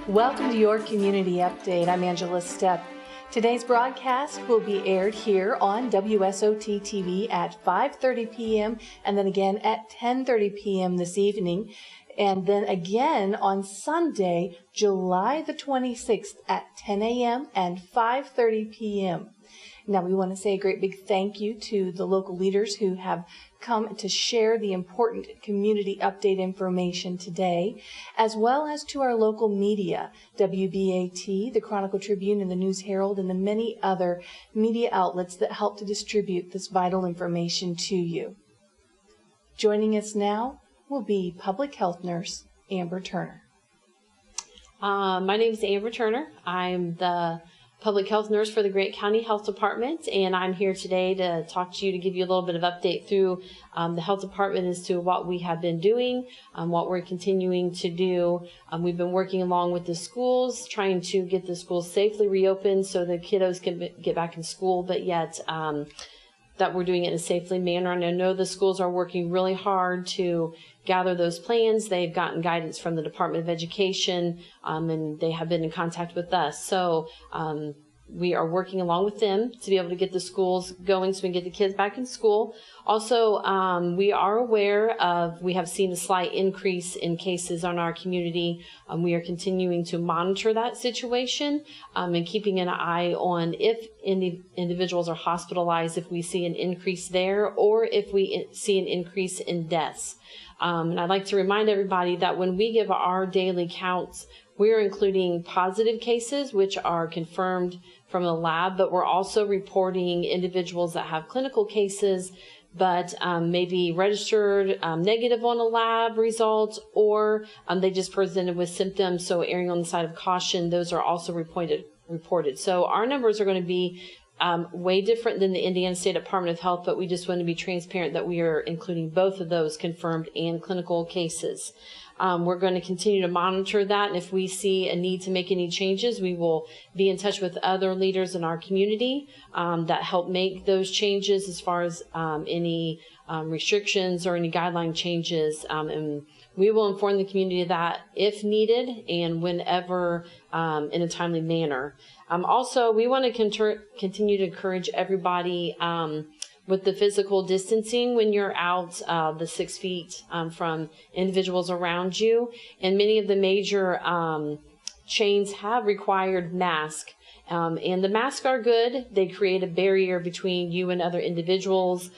Welcome to your Community Update. I'm Angela Stepp. Today's broadcast will be aired here on WSOT TV at 5:30 p.m. and then again at 10:30 p.m. this evening. And then again on Sunday, July the 26th at 10 a.m. and 5:30 p.m. Now, we want to say a great big thank you to the local leaders who have come to share the important community update information today, as well as to our local media, WBAT, the Chronicle Tribune, and the News Herald, and the many other media outlets that help to distribute this vital information to you. Joining us now will be Public Health Nurse Amber Turner. My name is Amber Turner. I'm the Public Health Nurse for the Grant County Health Department, and I'm here today to talk to you, to give you a little bit of update through the Health Department as to what we have been doing, what we're continuing to do. We've been working along with the schools, trying to get the schools safely reopened so the kiddos can get back in school, but yet that we're doing it in a safely manner. And I know the schools are working really hard to gather those plans. They've gotten guidance from the Department of Education, and they have been in contact with us. So we are working along with them to be able to get the schools going so we can get the kids back in school. Also, we are aware of, we have seen a slight increase in cases on our community. We are continuing to monitor that situation and keeping an eye on if any individuals are hospitalized, if we see an increase there, or if we see an increase in deaths. And I'd like to remind everybody that when we give our daily counts, we're including positive cases, which are confirmed from the lab, but we're also reporting individuals that have clinical cases, but maybe registered negative on a lab result, or they just presented with symptoms. So erring on the side of caution, those are also reported. So our numbers are going to be way different than the Indiana State Department of Health, but we just want to be transparent that we are including both of those confirmed and clinical cases. We're going to continue to monitor that, and if we see a need to make any changes, we will be in touch with other leaders in our community that help make those changes as far as any restrictions or any guideline changes, and we will inform the community of that if needed and whenever in a timely manner. Also, we want to continue to encourage everybody with the physical distancing when you're out the 6 feet from individuals around you. And many of the major chains have required masks. And the masks are good. They create a barrier between you and other individuals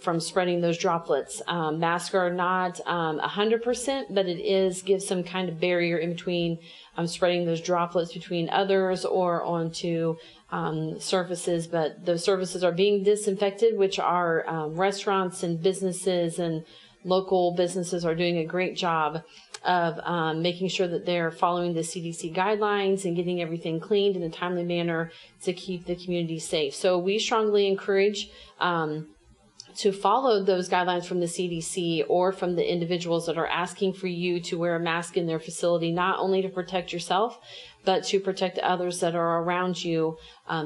from spreading those droplets. Masks are not 100%, but it gives some kind of barrier in between spreading those droplets between others or onto surfaces. But those surfaces are being disinfected, which are restaurants and businesses and local businesses are doing a great job of making sure that they're following the CDC guidelines and getting everything cleaned in a timely manner to keep the community safe. So we strongly encourage to follow those guidelines from the CDC or from the individuals that are asking for you to wear a mask in their facility, not only to protect yourself, but to protect others that are around you.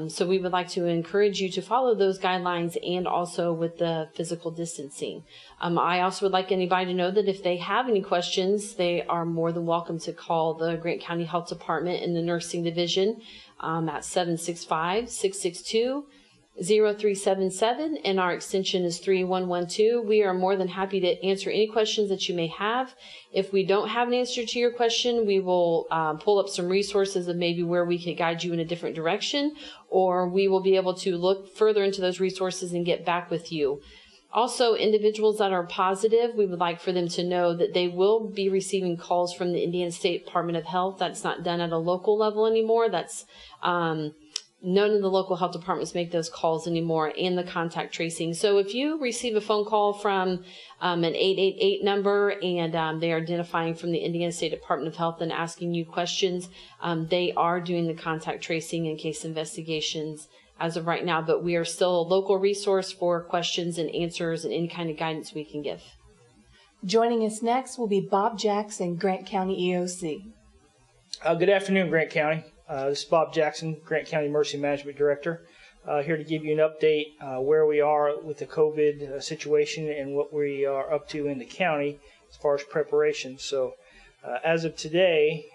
So we would like to encourage you to follow those guidelines and also with the physical distancing. I also would like anybody to know that if they have any questions, they are more than welcome to call the Grant County Health Department in the Nursing Division at 765-662-0377, and our extension is 3112. We are more than happy to answer any questions that you may have. If we don't have an answer to your question, we will pull up some resources of maybe where we could guide you in a different direction, or we will be able to look further into those resources and get back with you. Also, individuals that are positive, we would like for them to know that they will be receiving calls from the Indiana State Department of Health. That's not done at a local level anymore. That's none of the local health departments make those calls anymore, and the contact tracing. So if you receive a phone call from an 888 number and they are identifying from the Indiana State Department of Health and asking you questions, they are doing the contact tracing and case investigations as of right now, but we are still a local resource for questions and answers and any kind of guidance we can give. Joining us next will be Bob Jackson, Grant County EOC. Good afternoon, Grant County. This is Bob Jackson, Grant County Emergency Management Director, here to give you an update where we are with the COVID situation and what we are up to in the county as far as preparation. So as of today,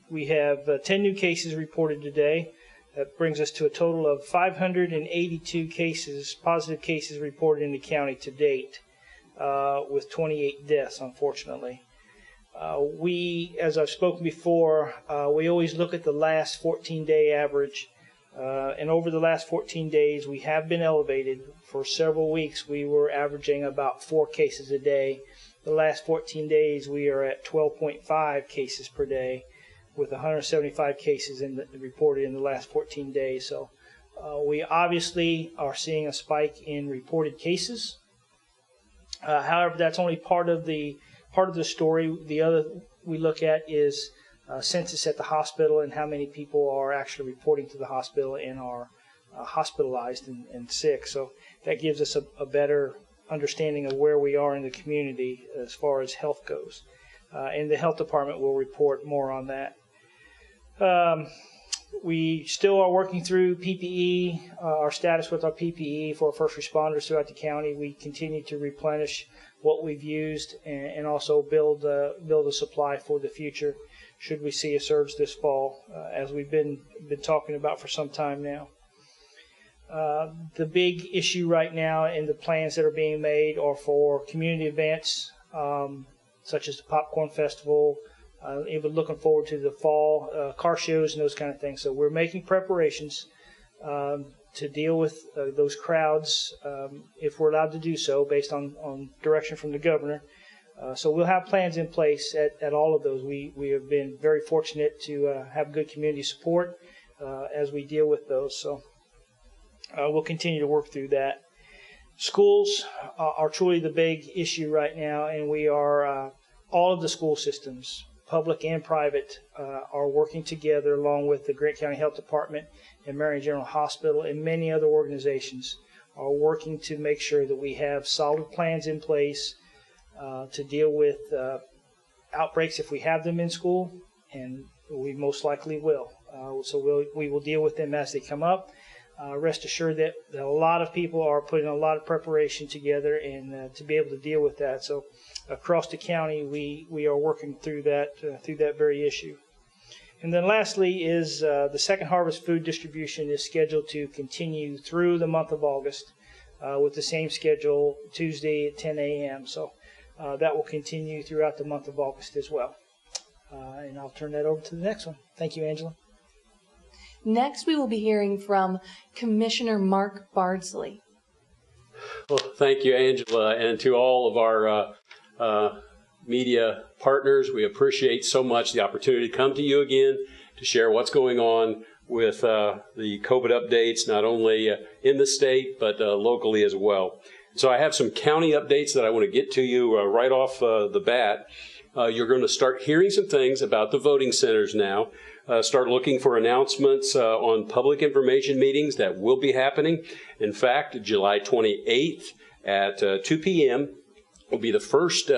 We have 10 new cases reported today. That brings us to a total of 582 cases, positive cases reported in the county to date, with 28 deaths, unfortunately. We, as I've spoken before, we always look at the last 14-day average. And over the last 14 days, we have been elevated. For several weeks, we were averaging about 4 cases a day. The last 14 days, we are at 12.5 cases per day, with 175 cases reported in the last 14 days. So we obviously are seeing a spike in reported cases. However, that's only part of the story. The other we look at is census at the hospital and how many people are actually reporting to the hospital and are hospitalized and sick. So that gives us a better understanding of where we are in the community as far as health goes. And the health department will report more on that. We still are working through PPE, our status with our PPE for first responders throughout the county. We continue to replenish what we've used and also build a supply for the future should we see a surge this fall, as we've been talking about for some time now. The big issue right now and the plans that are being made are for community events, such as the Popcorn Festival, even looking forward to the fall car shows and those kind of things. So we're making preparations to deal with those crowds if we're allowed to do so based on direction from the governor. So we'll have plans in place at all of those. We have been very fortunate to have good community support as we deal with those. So we'll continue to work through that. Schools are truly the big issue right now, and we are all of the school systems, public and private, are working together along with the Grant County Health Department and Marion General Hospital and many other organizations are working to make sure that we have solid plans in place to deal with outbreaks if we have them in school, and we most likely will. So we will deal with them as they come up. Rest assured that a lot of people are putting a lot of preparation together and to be able to deal with that. So across the county, we are working through that very issue. And then lastly is the second harvest food distribution is scheduled to continue through the month of August with the same schedule, Tuesday at 10 a.m. So that will continue throughout the month of August as well. And I'll turn that over to the next one. Thank you, Angela. Next, we will be hearing from Commissioner Mark Bardsley. Well, thank you, Angela, and to all of our media partners. We appreciate so much the opportunity to come to you again to share what's going on with the COVID updates, not only in the state, but locally as well. So I have some county updates that I want to get to you right off the bat. You're going to start hearing some things about the voting centers now. Start looking for announcements on public information meetings that will be happening. In fact, July 28th at 2 p.m. will be the first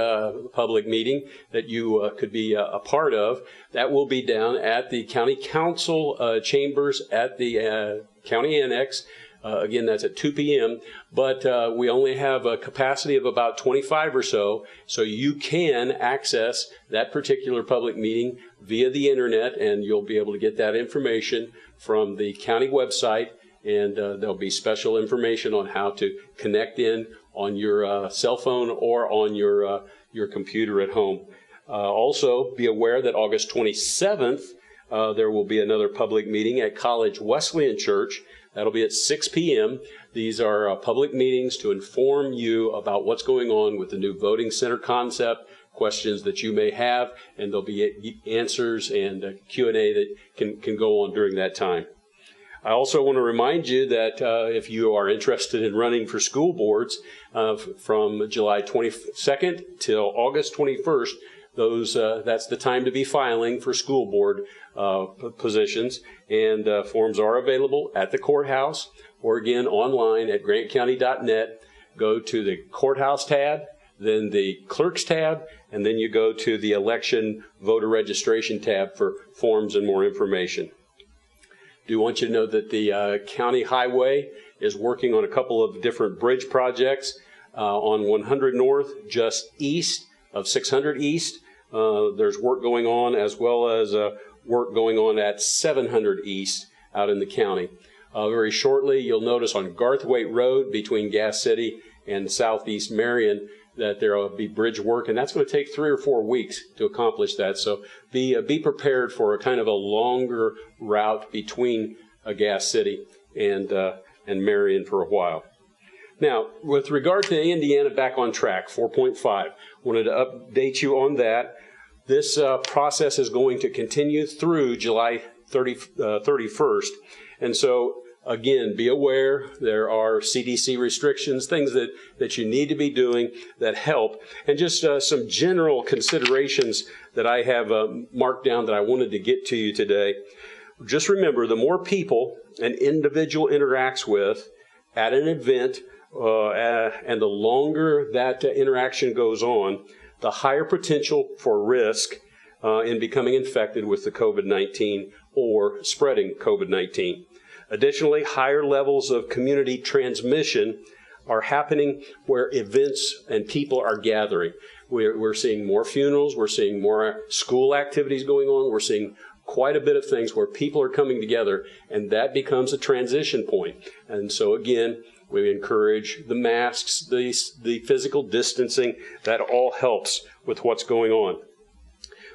public meeting that you could be a part of. That will be down at the County Council chambers at the County Annex. Again, that's at 2 p.m., but we only have a capacity of about 25 or so you can access that particular public meeting via the internet, and you'll be able to get that information from the county website, and there'll be special information on how to connect in on your cell phone or on your computer at home. Also, be aware that August 27th, there will be another public meeting at College Wesleyan Church. That'll be at 6 p.m. These are public meetings to inform you about what's going on with the new voting center concept, questions that you may have, and there'll be answers and Q&A that can go on during that time. I also want to remind you that if you are interested in running for school boards from July 22nd till August 21st, that's the time to be filing for school board positions, and forms are available at the courthouse or again online at grantcounty.net. Go to the courthouse tab, then the clerk's tab, and then you go to the election voter registration tab for forms and more information. Do want you to know that the county highway is working on a couple of different bridge projects on 100 North, just east of 600 East. There's work going on, as well as work going on at 700 East out in the county. Very shortly, you'll notice on Garthwaite Road between Gas City and southeast Marion that there will be bridge work, and that's going to take 3 or 4 weeks to accomplish that. So be prepared for a kind of a longer route between Gas City and Marion for a while. Now, with regard to Indiana back on track, 4.5, wanted to update you on that. This process is going to continue through July 31st. And so, again, be aware there are CDC restrictions, things that you need to be doing that help. And just some general considerations that I have marked down that I wanted to get to you today. Just remember, the more people an individual interacts with at an event, and the longer that interaction goes on, the higher potential for risk in becoming infected with the COVID-19 or spreading COVID-19. Additionally, higher levels of community transmission are happening where events and people are gathering. We're seeing more funerals, we're seeing more school activities going on, we're seeing quite a bit of things where people are coming together, and that becomes a transition point. And so again, we encourage the masks, the physical distancing. That all helps with what's going on.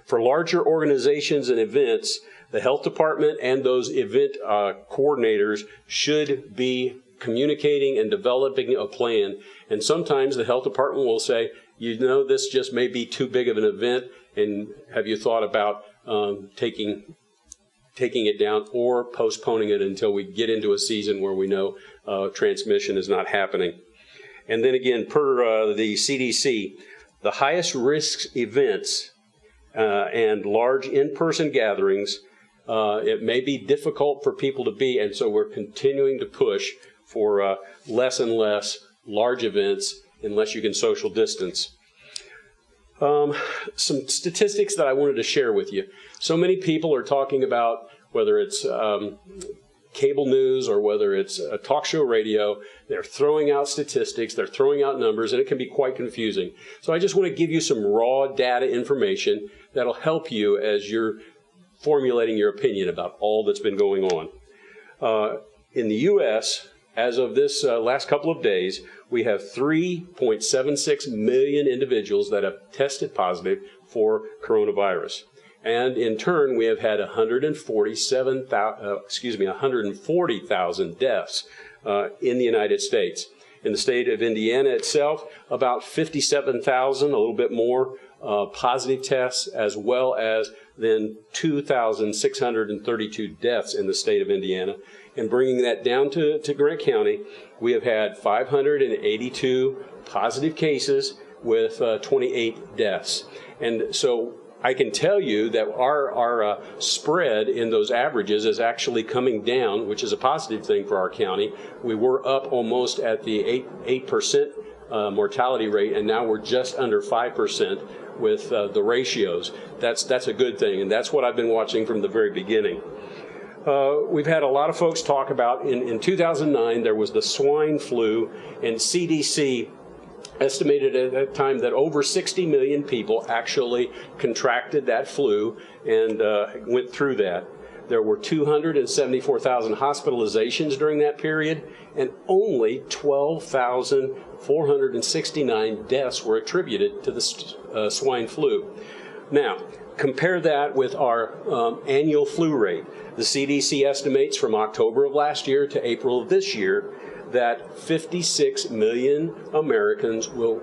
For larger organizations and events, the health department and those event coordinators should be communicating and developing a plan. And sometimes the health department will say, you know, this just may be too big of an event, and have you thought about taking it down or postponing it until we get into a season where we know transmission is not happening. And then again, per the CDC, the highest risk events and large in-person gatherings, it may be difficult for people to be, and so we're continuing to push for less and less large events unless you can social distance. Some statistics that I wanted to share with you. So many people are talking about whether it's cable news or whether it's a talk show radio, they're throwing out statistics, they're throwing out numbers, and it can be quite confusing. So I just want to give you some raw data information that'll help you as you're formulating your opinion about all that's been going on. In the U.S., as of this last couple of days, we have 3.76 million individuals that have tested positive for coronavirus. And in turn, we have had 140,000 deaths in the United States. In the state of Indiana itself, about 57,000, a little bit more, positive tests, as well as then 2,632 deaths in the state of Indiana. And bringing that down to Grant County, we have had 582 positive cases with 28 deaths. And so I can tell you that our spread in those averages is actually coming down, which is a positive thing for our county. We were up almost at the 8% mortality rate, and now we're just under 5% with the ratios. That's a good thing, and that's what I've been watching from the very beginning. We've had a lot of folks talk about, in 2009, there was the swine flu, and CDC estimated at that time that over 60 million people actually contracted that flu and went through that. There were 274,000 hospitalizations during that period, and only 12,469 deaths were attributed to the swine flu. Now, compare that with our annual flu rate. The CDC estimates from October of last year to April of this year that 56 million Americans will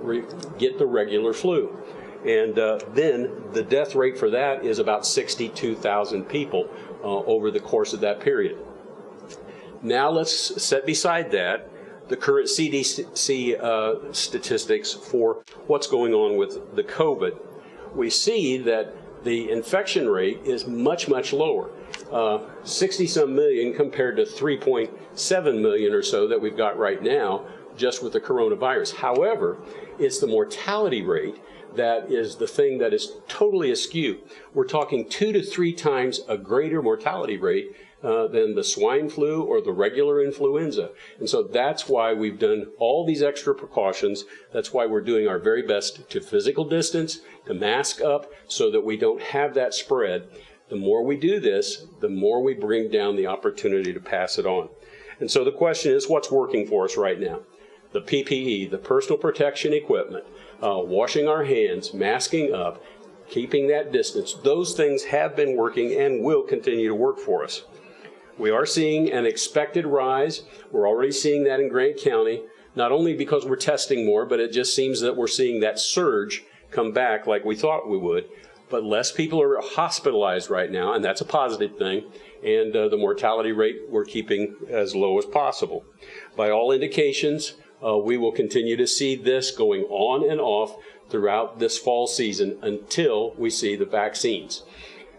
get the regular flu. And then the death rate for that is about 62,000 people over the course of that period. Now let's set beside that the current CDC statistics for what's going on with the COVID. We see that the infection rate is much, much lower. 60-some million compared to 3.7 million or so that we've got right now just with the coronavirus. However, it's the mortality rate that is the thing that is totally askew. We're talking 2 to 3 times a greater mortality rate than the swine flu or the regular influenza. And so that's why we've done all these extra precautions. That's why we're doing our very best to physical distance, to mask up, so that we don't have that spread. The more we do this, the more we bring down the opportunity to pass it on. And so the question is, what's working for us right now? The PPE, the personal protection equipment, washing our hands, masking up, keeping that distance. Those things have been working and will continue to work for us. We are seeing an expected rise. We're already seeing that in Grant County, not only because we're testing more, but it just seems that we're seeing that surge come back like we thought we would. But less people are hospitalized right now, and that's a positive thing. And the mortality rate we're keeping as low as possible. By all indications, we will continue to see this going on and off throughout this fall season until we see the vaccines.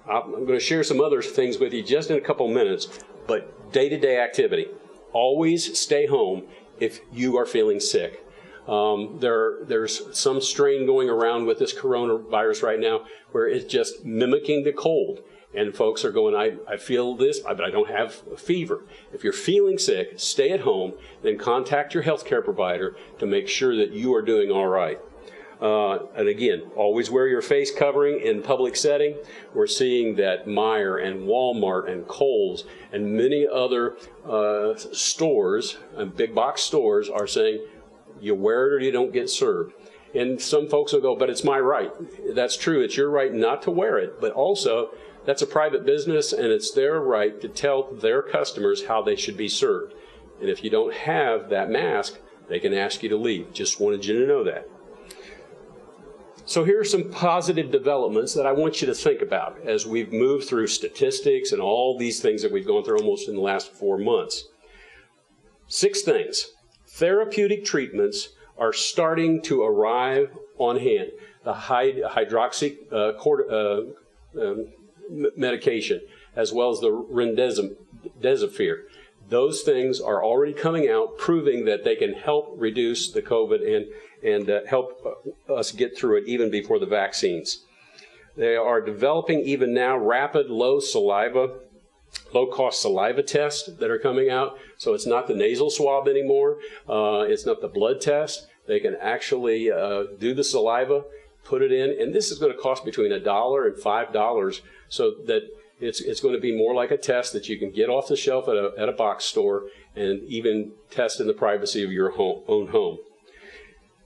I'm going to share some other things with you just in a couple minutes, but day-to-day activity. Always stay home if you are feeling sick. There's some strain going around with this coronavirus right now where it's just mimicking the cold. And folks are going, I feel this, but I don't have a fever. If you're feeling sick, stay at home, then contact your healthcare provider to make sure that you are doing all right. And again, always wear your face covering in public setting. We're seeing that Meijer and Walmart and Kohl's and many other stores and big box stores are saying, you wear it or you don't get served. And some folks will go, but it's my right. That's true. It's your right not to wear it. But also, that's a private business, and it's their right to tell their customers how they should be served. And if you don't have that mask, they can ask you to leave. Just wanted you to know that. So here are some positive developments that I want you to think about as we've moved through statistics and all these things that we've gone through almost in the last 4 months. 6 things. Therapeutic treatments are starting to arrive on hand. The hydroxy medication, as well as the remdesivir. Those things are already coming out, proving that they can help reduce the COVID and help us get through it even before the vaccines. They are developing even now rapid low-cost saliva tests that are coming out. So it's not the nasal swab anymore. It's not the blood test. They can actually do the saliva, put it in, and this is going to cost between $1 and $5, so that it's going to be more like a test that you can get off the shelf at a box store and even test in the privacy of your own home.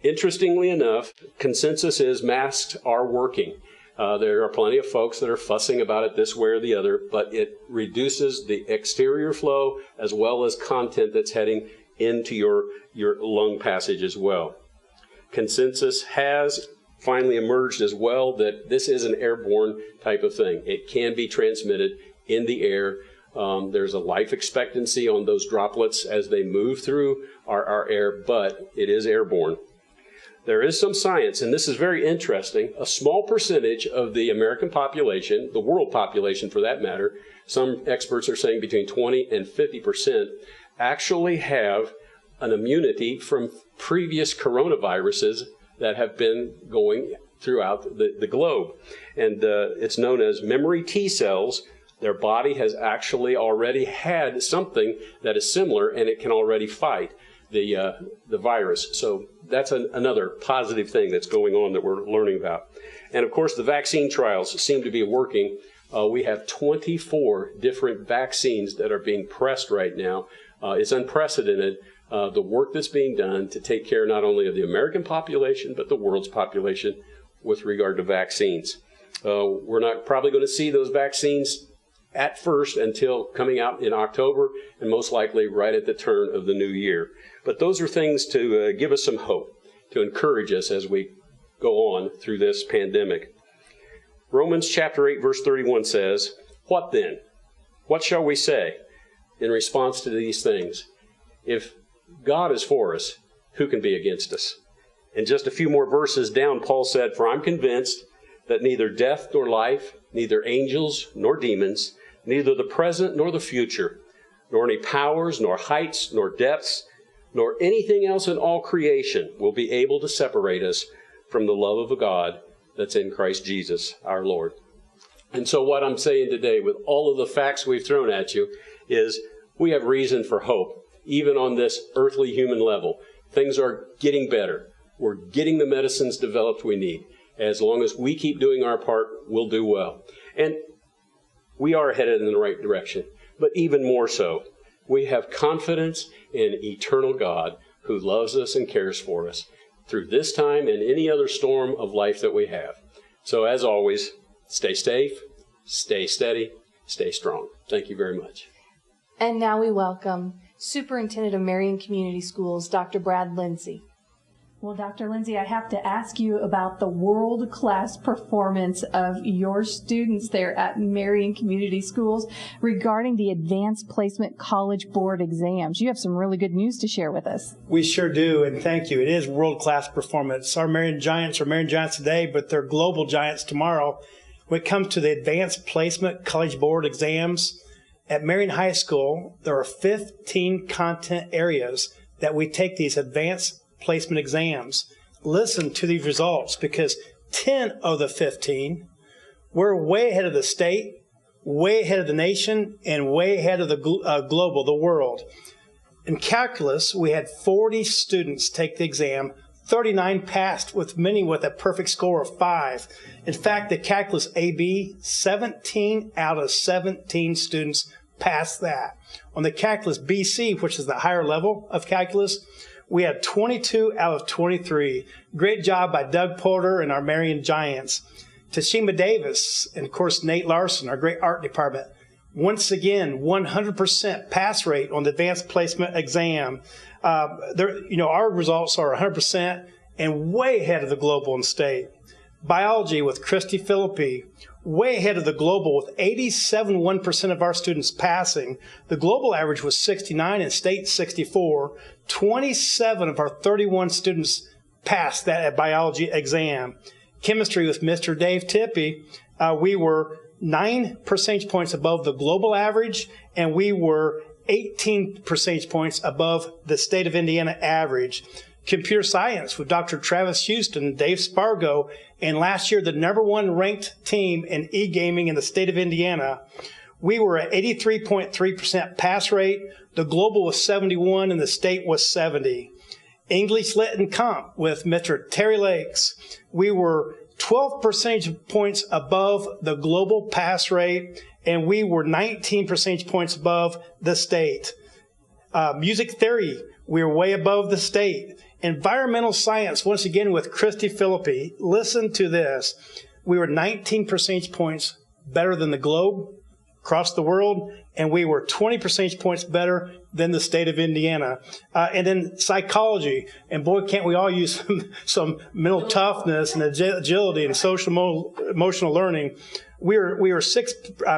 Interestingly enough, consensus is masks are working. There are plenty of folks that are fussing about it this way or the other, but it reduces the exterior flow as well as content that's heading into your lung passage as well. Consensus has finally emerged as well that this is an airborne type of thing. It can be transmitted in the air. There's a life expectancy on those droplets as they move through our air, but it is airborne. There is some science, and this is very interesting. A small percentage of the American population, the world population for that matter, some experts are saying between 20 and 50%, actually have an immunity from previous coronaviruses that have been going throughout the globe. And it's known as memory T cells. Their body has actually already had something that is similar, and it can already fight the virus. So that's another positive thing that's going on that we're learning about. And of course, the vaccine trials seem to be working. We have 24 different vaccines that are being pressed right now. It's unprecedented, the work that's being done to take care not only of the American population, but the world's population with regard to vaccines. We're not probably going to see those vaccines at first until coming out in October, and most likely right at the turn of the new year. But those are things to give us some hope, to encourage us as we go on through this pandemic. Romans chapter 8, verse 31 says, "What then? What shall we say in response to these things? If God is for us, who can be against us?" And just a few more verses down, Paul said, "For I'm convinced that neither death nor life, neither angels nor demons, neither the present nor the future, nor any powers, nor heights, nor depths, nor anything else in all creation will be able to separate us from the love of a God that's in Christ Jesus, our Lord. And so what I'm saying today, with all of the facts we've thrown at you, is we have reason for hope, even on this earthly human level. Things are getting better. We're getting the medicines developed we need. As long as we keep doing our part, we'll do well. And we are headed in the right direction. But even more so, we have confidence in eternal God who loves us and cares for us through this time and any other storm of life that we have. So as always, stay safe, stay steady, stay strong. Thank you very much. And now we welcome Superintendent of Marion Community Schools, Dr. Brad Lindsay. Well, Dr. Lindsay, I have to ask you about the world-class performance of your students there at Marion Community Schools regarding the Advanced Placement College Board exams. You have some really good news to share with us. We sure do, and thank you. It is world-class performance. Our Marion Giants are Marion Giants today, but they're global Giants tomorrow. When it comes to the Advanced Placement College Board exams, at Marion High School, there are 15 content areas that we take these advanced placement exams. Listen to these results, because 10 of the 15, we're way ahead of the state, way ahead of the nation, and way ahead of the global, the world. In calculus, we had 40 students take the exam, 39 passed, with many with a perfect score of 5. In fact, the calculus AB, 17 out of 17 students passed that. On the calculus BC, which is the higher level of calculus, we had 22 out of 23. Great job by Doug Porter and our Marion Giants. Tashima Davis and, of course, Nate Larson, our great art department. Once again, 100% pass rate on the advanced placement exam. Our results are 100% and way ahead of the global and state. Biology with Christy Philippi, way ahead of the global with 87.1% of our students passing. The global average was 69 and state 64. 27 of our 31 students passed that biology exam. Chemistry with Mr. Dave Tippy, we were 9 percentage points above the global average, and we were 18 percentage points above the state of Indiana average. Computer science with Dr. Travis Houston and Dave Spargo, and last year the #1 ranked team in e-gaming in the state of Indiana. We were at 83.3% pass rate. The global was 71 and the state was 70. English Lit and Comp with Mr. Terry Lakes. We were 12 percentage points above the global pass rate, and we were 19 percentage points above the state. Music theory, we were way above the state. Environmental science, once again with Christy Philippi. Listen to this. We were 19 percentage points better than the globe across the world, and we were 20 percentage points better than the state of Indiana. And then psychology, and boy, can't we all use some mental toughness and agility and social emotional learning. We were 6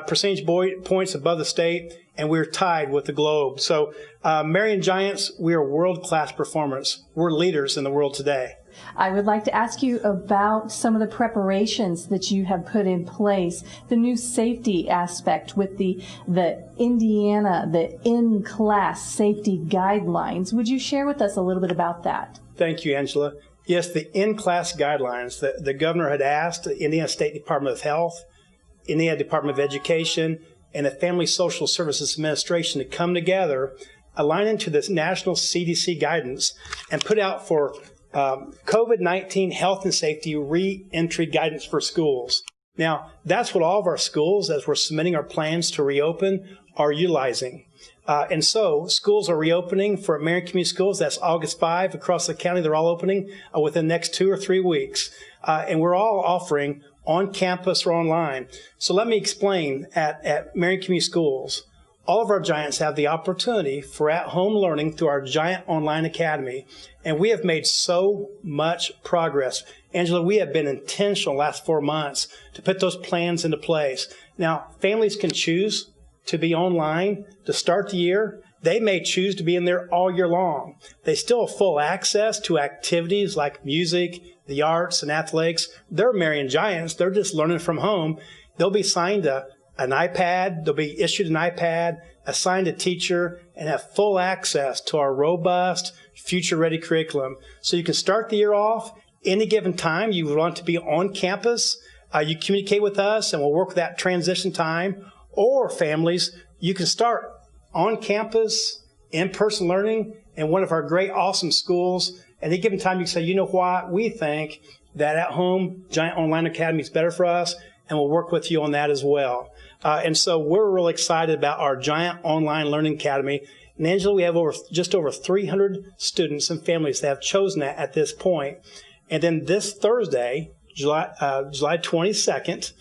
percentage points above the state, and we're tied with the globe. So Marion Giants, we are world-class performance. We're leaders in the world today. I would like to ask you about some of the preparations that you have put in place, the new safety aspect with the Indiana, the in-class safety guidelines. Would you share with us a little bit about that? Thank you, Angela. Yes, the in-class guidelines that the governor had asked the Indiana State Department of Health, Indiana Department of Education, and the Family Social Services Administration to come together, align into this national CDC guidance, and put out for COVID-19 health and safety re-entry guidance for schools. Now, that's what all of our schools, as we're submitting our plans to reopen, are utilizing. And so schools are reopening for Marion Community Schools. That's August 5 across the county. They're all opening within the next 2 or 3 weeks. And we're all offering on campus or online. So let me explain at Marion Community Schools. All of our Giants have the opportunity for at-home learning through our Giant Online Academy, and we have made so much progress. Angela, we have been intentional the last 4 months to put those plans into place. Now, families can choose to be online to start the year. They may choose to be in there all year long. They still have full access to activities like music, the arts, and athletics. They're Marion Giants. They're just learning from home. They'll be signed an iPad, they'll be issued an iPad, assigned a teacher, and have full access to our robust, future-ready curriculum. So you can start the year off any given time you want to be on campus, you communicate with us and we'll work with that transition time. Or families, you can start on campus, in-person learning in one of our great, awesome schools. At any given time, you can say, you know what, we think that at home, Giant Online Academy is better for us, and we'll work with you on that as well. And so we're really excited about our Giant Online Learning Academy. And Angela, we have just over 300 students and families that have chosen that at this point. And then this Thursday, July 22nd,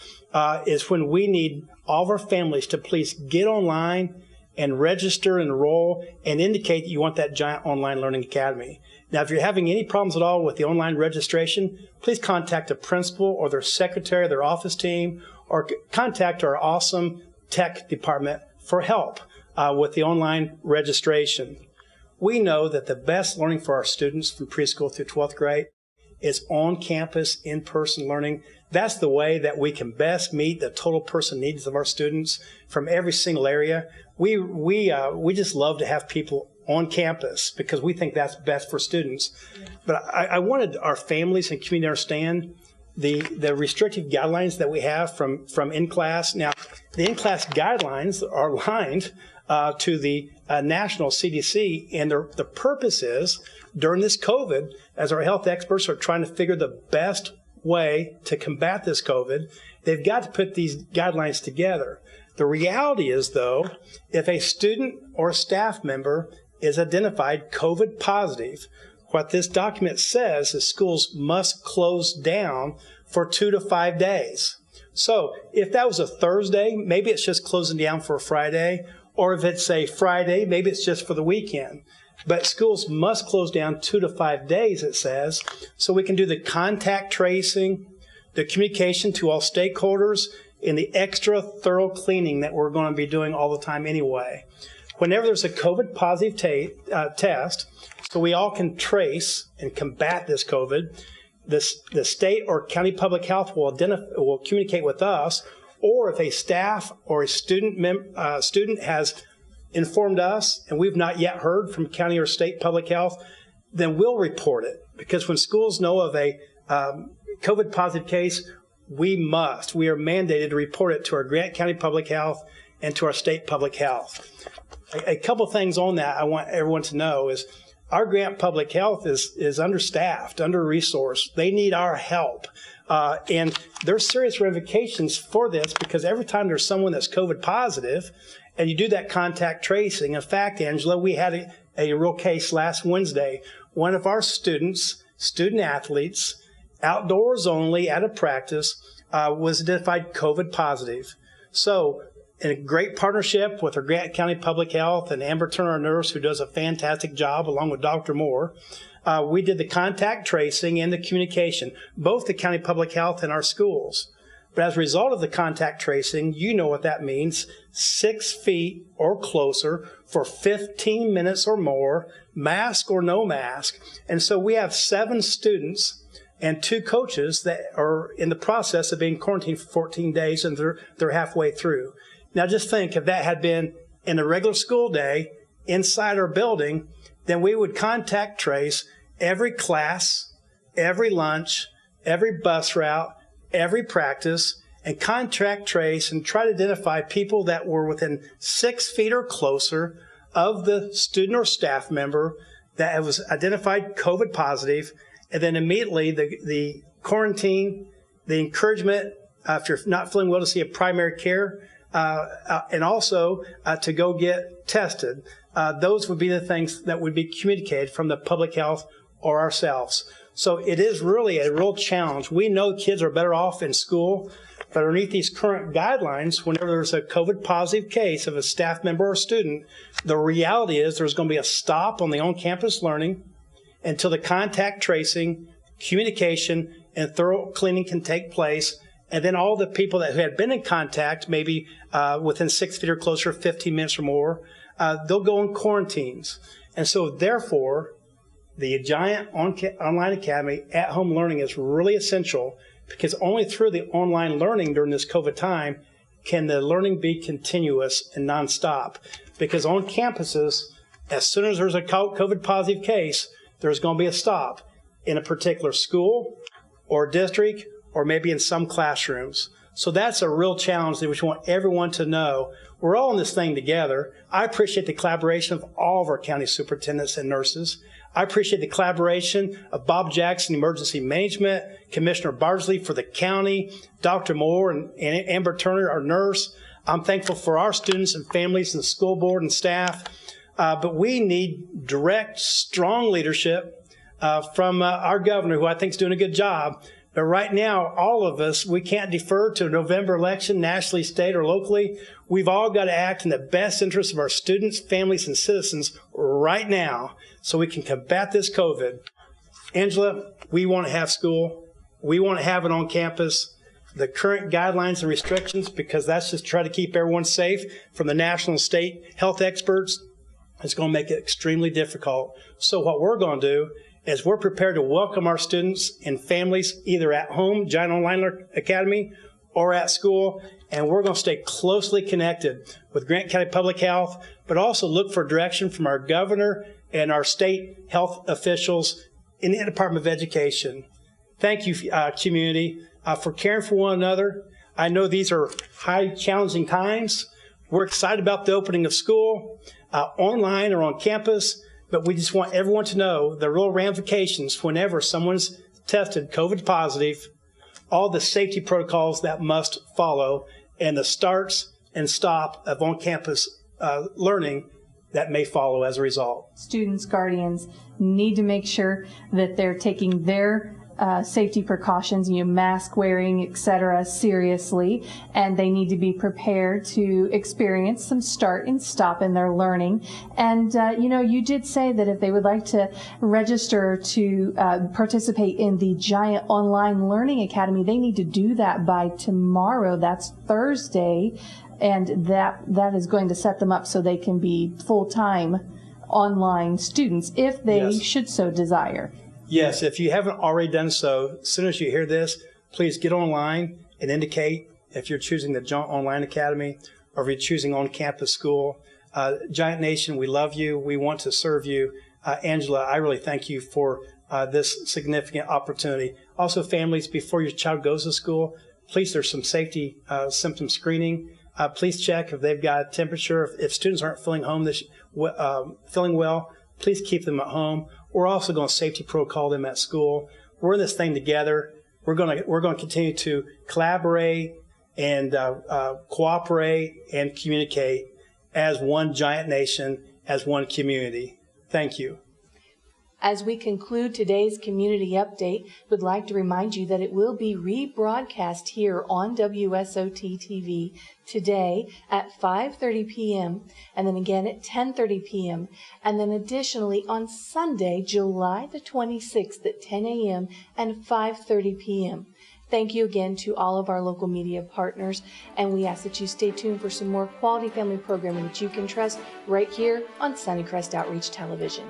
is when we need all of our families to please get online and register, enroll, and indicate that you want that Giant Online Learning Academy. Now, if you're having any problems at all with the online registration, please contact a principal or their secretary, their office team, or contact our awesome tech department for help with the online registration. We know that the best learning for our students from preschool through 12th grade is on-campus, in-person learning. That's the way that we can best meet the total person needs of our students from every single area. We just love to have people on campus because we think that's best for students. But I wanted our families and community to understand the restrictive guidelines that we have from in-class. Now, the in-class guidelines are aligned to the national CDC, and the purpose is, during this COVID, as our health experts are trying to figure the best way to combat this COVID, they've got to put these guidelines together. The reality is, though, if a student or a staff member is identified COVID positive, what this document says is schools must close down for 2 to 5 days. So if that was a Thursday, maybe it's just closing down for a Friday, or if it's a Friday, maybe it's just for the weekend. But schools must close down 2 to 5 days, it says, so we can do the contact tracing, the communication to all stakeholders, and the extra thorough cleaning that we're going to be doing all the time anyway. Whenever there's a COVID positive test, so we all can trace and combat this COVID, the state or county public health will communicate with us, or if a staff or a student has informed us and we've not yet heard from county or state public health, then we'll report it. Because when schools know of a COVID positive case, we are mandated to report it to our Grant County Public Health and to our state public health. A couple things on that I want everyone to know is our Grant Public Health is understaffed, under-resourced. They need our help. And there's serious ramifications for this because every time there's someone that's COVID positive and you do that contact tracing, in fact, Angela, we had a real case last Wednesday. One of our student athletes, outdoors only at a practice, was identified COVID positive. So in a great partnership with our Grant County Public Health and Amber Turner, our nurse, who does a fantastic job, along with Dr. Moore, we did the contact tracing and the communication, both the county public health and our schools. But as a result of the contact tracing, you know what that means, 6 feet or closer for 15 minutes or more, mask or no mask. And so we have 7 students and 2 coaches that are in the process of being quarantined for 14 days, and they're halfway through. Now just think, if that had been in a regular school day inside our building, then we would contact trace every class, every lunch, every bus route, every practice, and contact trace and try to identify people that were within 6 feet or closer of the student or staff member that was identified COVID positive, and then immediately the quarantine, the encouragement, if you're not feeling well, to see a primary care, and also to go get tested. Those would be the things that would be communicated from the public health or ourselves. So it is really a real challenge. We know kids are better off in school, but underneath these current guidelines, whenever there's a COVID positive case of a staff member or student, the reality is there's going to be a stop on the on-campus learning until the contact tracing, communication, and thorough cleaning can take place. And then all the people that had been in contact, maybe within 6 feet or closer, 15 minutes or more, they'll go in quarantines. And so therefore, the Giant Online Academy at-home learning is really essential, because only through the online learning during this COVID time can the learning be continuous and nonstop. Because on campuses, as soon as there's a COVID positive case, there's going to be a stop. in a particular school or district or maybe in some classrooms. So that's a real challenge that we want everyone to know. We're all in this thing together. I appreciate the collaboration of all of our county superintendents and nurses. I appreciate the collaboration of Bob Jackson, Emergency Management, Commissioner Bardsley for the county, Dr. Moore and Amber Turner, our nurse. I'm thankful for our students and families and the school board and staff. But we need direct, strong leadership from our governor, who I think is doing a good job. But right now, all of us, we can't defer to a November election, nationally, state, or locally. We've all got to act in the best interest of our students, families, and citizens right now so we can combat this COVID. Angela, we want to have school. We want to have it on campus. The current guidelines and restrictions, because that's just try to keep everyone safe from the national and state health experts, it's going to make it extremely difficult. So what we're going to do is we're prepared to welcome our students and families either at home, Giant Online Academy, or at school, and we're going to stay closely connected with Grant County Public Health, but also look for direction from our governor and our state health officials in the Department of Education. Thank you, community, for caring for one another. I know these are high, challenging times. We're excited about the opening of school, online or on campus, but we just want everyone to know the real ramifications whenever someone's tested COVID positive, all the safety protocols that must follow, and the starts and stop of on-campus learning that may follow as a result. Students, guardians need to make sure that they're taking their safety precautions, mask wearing, etc., seriously, and they need to be prepared to experience some start and stop in their learning. And you did say that if they would like to register to participate in the Giant Online Learning Academy, they need to do that by tomorrow. That's Thursday, and that is going to set them up so they can be full-time online students if they should so desire. Yes, if you haven't already done so, as soon as you hear this, please get online and indicate if you're choosing the Giant Online Academy or if you're choosing on-campus school. Giant Nation, we love you. We want to serve you. Angela, I really thank you for this significant opportunity. Also, families, before your child goes to school, please, there's some safety symptom screening. Please check if they've got a temperature. If students aren't feeling well, please keep them at home. We're also going to safety protocol them at school. We're in this thing together. We're going to continue to collaborate and cooperate and communicate as one Giant Nation, as one community. Thank you. As we conclude today's community update, we'd like to remind you that it will be rebroadcast here on WSOT TV today at 5:30 p.m. and then again at 10:30 p.m. and then additionally on Sunday, July the 26th at 10 a.m. and 5:30 p.m. Thank you again to all of our local media partners, and we ask that you stay tuned for some more quality family programming that you can trust right here on Sunnycrest Outreach Television.